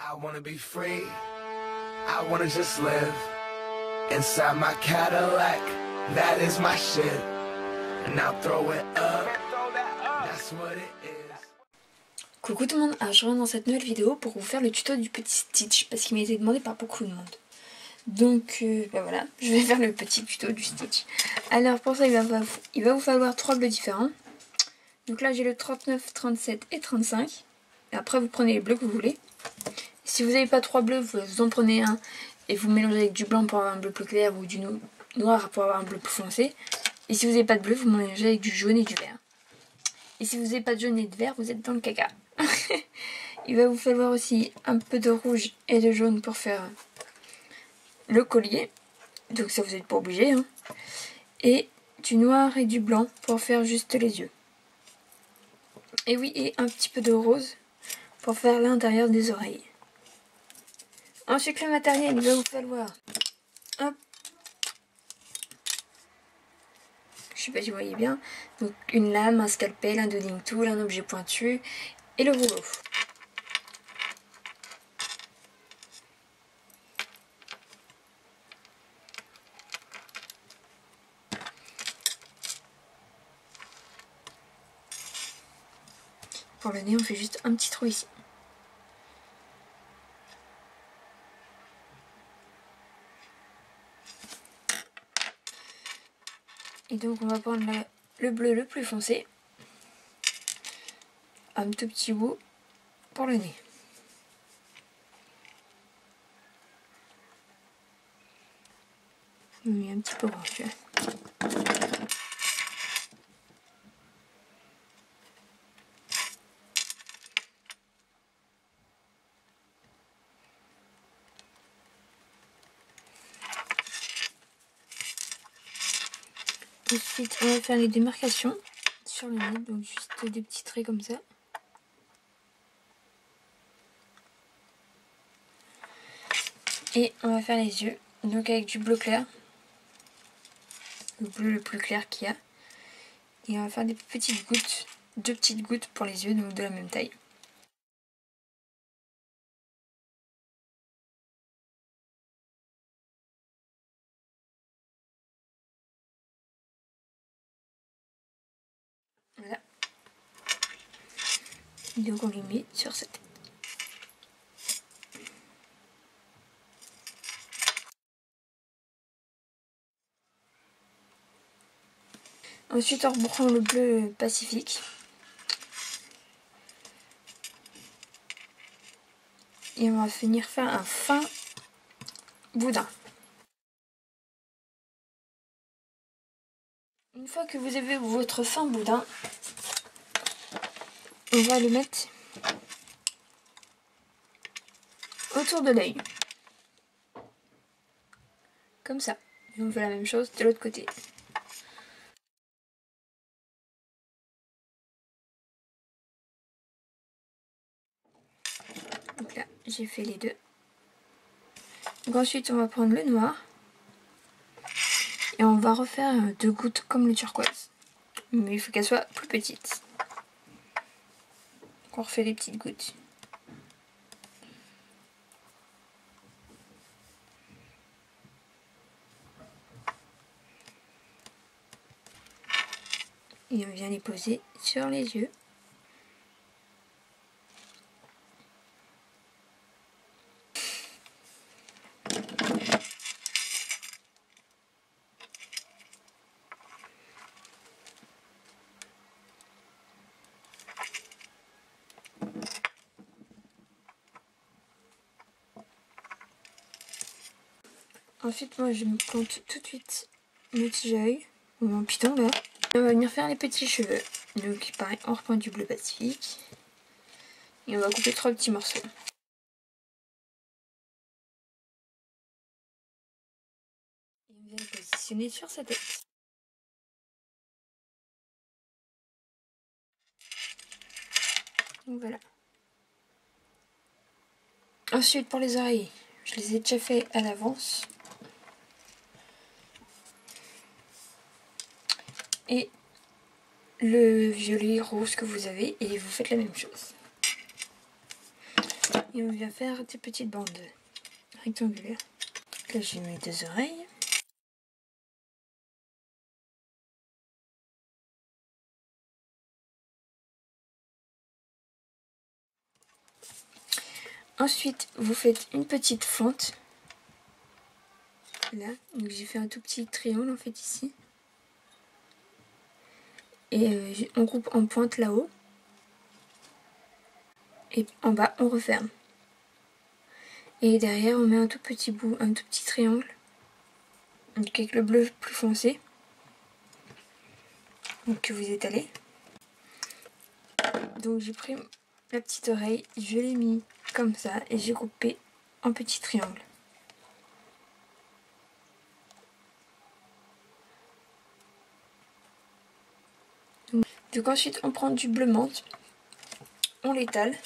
I wanna be free. I wanna just live inside my Cadillac. That is my shit. And now throw it up. That's what it is. Coucou tout le monde, alors je reviens dans cette nouvelle vidéo pour vous faire le tuto du petit Stitch parce qu'il m'a été demandé par beaucoup de monde. Donc voilà, je vais faire le petit tuto du Stitch. Alors pour ça il va vous falloir 3 bleus différents. Donc là j'ai le 39, 37 et 35. Et après vous prenez les bleus que vous voulez. Si vous n'avez pas 3 bleus, vous en prenez un et vous mélangez avec du blanc pour avoir un bleu plus clair ou du noir pour avoir un bleu plus foncé. Et si vous n'avez pas de bleu, vous mélangez avec du jaune et du vert. Et si vous n'avez pas de jaune et de vert, vous êtes dans le caca. Il va vous falloir aussi un peu de rouge et de jaune pour faire le collier. Donc ça vous n'êtes pas obligé. Hein. Et du noir et du blanc pour faire juste les yeux. Et oui, et un petit peu de rose pour faire l'intérieur des oreilles. Ensuite le matériel, il va vous falloir je sais pas si vous voyez bien, donc une lame, un scalpel, un dodging tool, un objet pointu et le rouleau. Pour le nez, on fait juste un petit trou ici. Et donc on va prendre le bleu le plus foncé, un tout petit bout pour le nez. Oui, un petit peu grand, tu vois. Ensuite, on va faire les démarcations sur le nez, donc juste des petits traits comme ça. Et on va faire les yeux, donc avec du bleu clair, le bleu le plus clair qu'il y a. Et on va faire des petites gouttes, 2 petites gouttes pour les yeux, donc de la même taille. Voilà. Et donc on les met sur sa tête. Ensuite on reprend le bleu Pacifique. Et on va finir faire un fin boudin. Une fois que vous avez votre fin boudin, on va le mettre autour de l'œil. Comme ça. Et on fait la même chose de l'autre côté. Donc là, j'ai fait les deux. Donc ensuite, on va prendre le noir. Et on va refaire 2 gouttes comme le turquoise. Mais il faut qu'elle soit plus petite. Donc on refait les petites gouttes. Et on vient les poser sur les yeux. Ensuite, moi je me plante tout de suite mon petit œil, ou mon piton là. Et on va venir faire les petits cheveux. Donc pareil, on reprend du bleu Pacifique. Et on va couper 3 petits morceaux. Et on vient les positionner sur sa tête. Donc voilà. Ensuite pour les oreilles, je les ai déjà fait à l'avance. Et le violet rose que vous avez, et vous faites la même chose. Et on vient faire des petites bandes rectangulaires. Là j'ai mes deux oreilles. Ensuite vous faites une petite fente. Là, donc j'ai fait un tout petit triangle en fait ici. Et on coupe en pointe là-haut. Et en bas on referme. Et derrière on met un tout petit bout, un tout petit triangle. Donc avec le bleu plus foncé. Donc que vous étalez. Donc j'ai pris la petite oreille, je l'ai mis comme ça et j'ai coupé en petits triangles. Donc ensuite on prend du bleu menthe, on l'étale,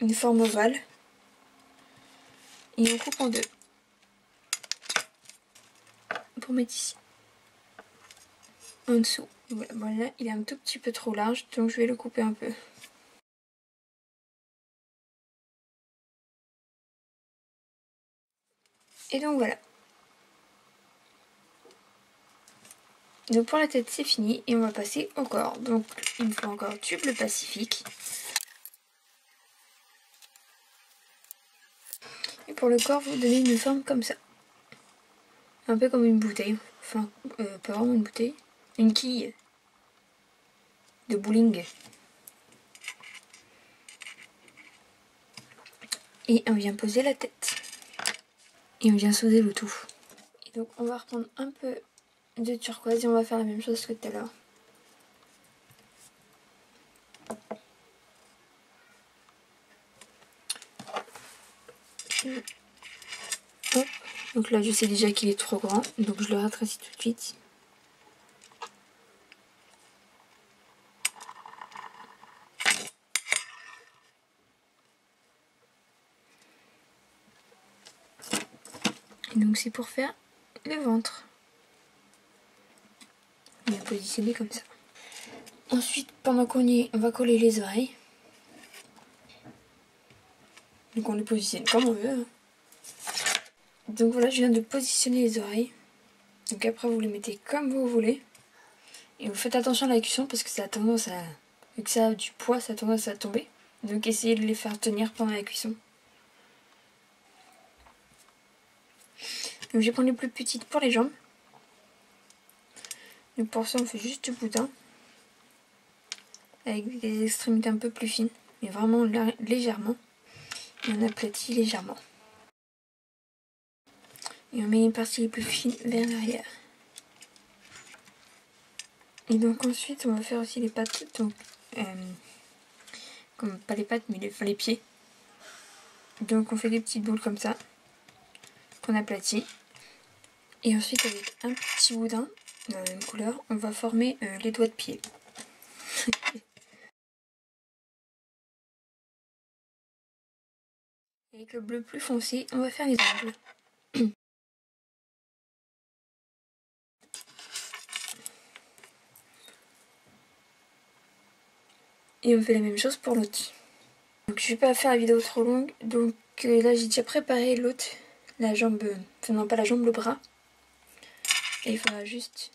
une forme ovale, et on coupe en deux pour mettre ici, en dessous. Voilà, bon là il est un tout petit peu trop large, donc je vais le couper un peu. Et donc voilà. Donc pour la tête c'est fini et on va passer au corps. Donc il me faut encore du bleu pacifique. Et pour le corps vous donnez une forme comme ça. Un peu comme une bouteille. Enfin pas vraiment une bouteille. Une quille de bowling. Et on vient poser la tête. Et on vient souder le tout. Et donc on va reprendre un peu de turquoise et on va faire la même chose que tout à l'heure. Hop. Donc là je sais déjà qu'il est trop grand, donc je le rétrécis tout de suite. Et donc c'est pour faire le ventre. On va positionner comme ça. Ensuite, pendant qu'on y est, on va coller les oreilles. Donc on les positionne comme on veut. Donc voilà, je viens de positionner les oreilles. Donc après vous les mettez comme vous voulez. Et vous faites attention à la cuisson parce que ça a tendance à... Vu que ça a du poids, ça a tendance à tomber. Donc essayez de les faire tenir pendant la cuisson. Donc je vais prendre les plus petites pour les jambes. Donc pour ça on fait juste du boudin. Avec des extrémités un peu plus fines. Mais vraiment légèrement. Et on aplatit légèrement. Et on met les parties les plus fines vers l'arrière. Et donc ensuite on va faire aussi les pattes. Donc comme pas les pattes mais les pieds. Donc on fait des petites boules comme ça. Qu'on aplatit. Et ensuite avec un petit boudin de la même couleur, on va former les doigts de pied. Avec le bleu plus foncé, on va faire les ongles. Et on fait la même chose pour l'autre. Donc je vais pas faire la vidéo trop longue. Donc là j'ai déjà préparé l'autre, la jambe, enfin non pas la jambe, le bras. Et il faudra juste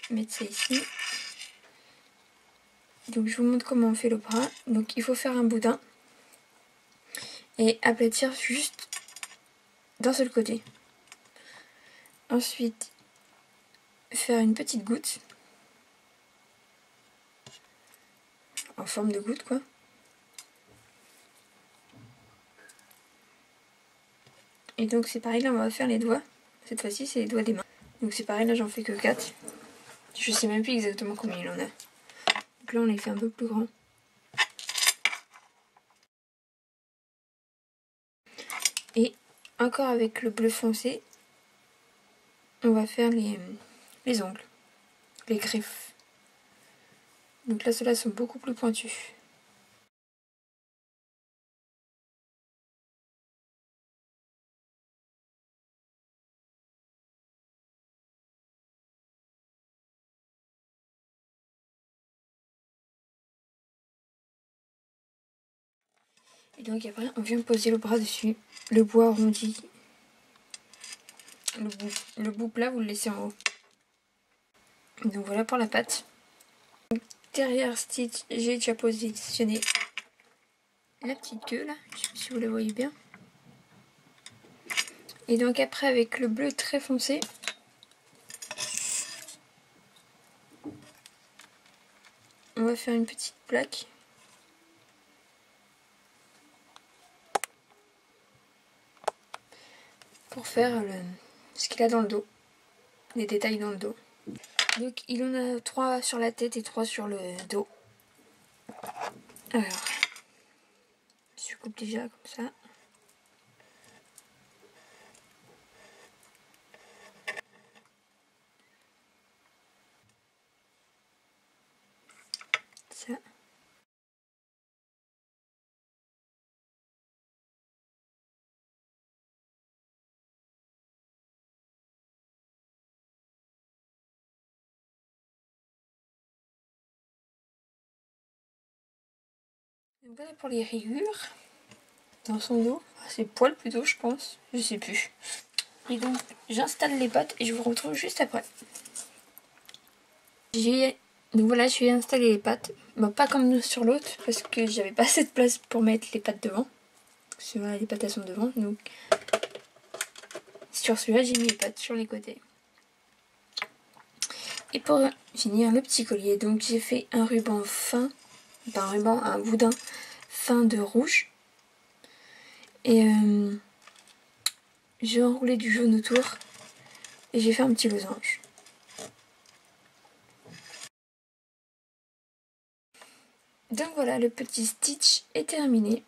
mettre ça ici. Donc je vous montre comment on fait le bras. Donc il faut faire un boudin. Et aplatir juste d'un seul côté. Ensuite faire une petite goutte. En forme de goutte quoi. Et donc c'est pareil, là on va faire les doigts. Cette fois-ci c'est les doigts des mains. Donc c'est pareil, là j'en fais que 4. Je sais même plus exactement combien il en a. Donc là on les fait un peu plus grands. Et encore avec le bleu foncé, on va faire les ongles, les griffes. Donc là ceux-là sont beaucoup plus pointus. Et donc après on vient poser le bras dessus, le bois arrondi, le bout plat vous le laissez en haut. Donc voilà pour la patte. Derrière Stitch, j'ai déjà positionné la petite queue là, je sais pas si vous la voyez bien. Et donc après avec le bleu très foncé, on va faire une petite plaque. Pour faire ce qu'il a dans le dos, les détails dans le dos. Donc il en a 3 sur la tête et 3 sur le dos. Alors, je coupe déjà comme ça. Ça. Donc voilà pour les rayures dans son dos. C'est poils plutôt je pense, je sais plus. Et donc j'installe les pattes et je vous retrouve juste après. Donc voilà, je vais installer les pattes. Bon, pas comme sur l'autre parce que j'avais pas assez de place pour mettre les pattes devant. Parce que voilà, les pattes elles sont devant. Donc sur celui-là j'ai mis les pattes sur les côtés. Et pour finir le petit collier, donc j'ai fait un ruban fin, pas un ruban, un boudin fin de rouge. Et j'ai enroulé du jaune autour et j'ai fait un petit losange. Donc voilà, le petit Stitch est terminé.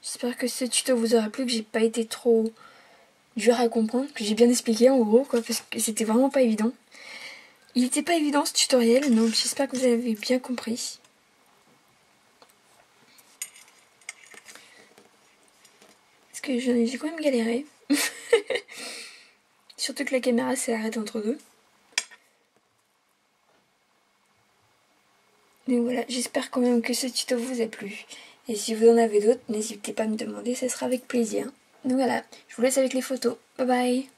J'espère que ce tuto vous aura plu, que j'ai pas été trop dur à comprendre, que j'ai bien expliqué en gros, quoi, parce que c'était vraiment pas évident. Il était pas évident ce tutoriel, donc j'espère que vous avez bien compris. Parce que j'ai quand même galéré. Surtout que la caméra s'est arrêtée entre deux. Donc voilà, j'espère quand même que ce tuto vous a plu. Et si vous en avez d'autres, n'hésitez pas à me demander, ce sera avec plaisir. Donc voilà, je vous laisse avec les photos. Bye bye!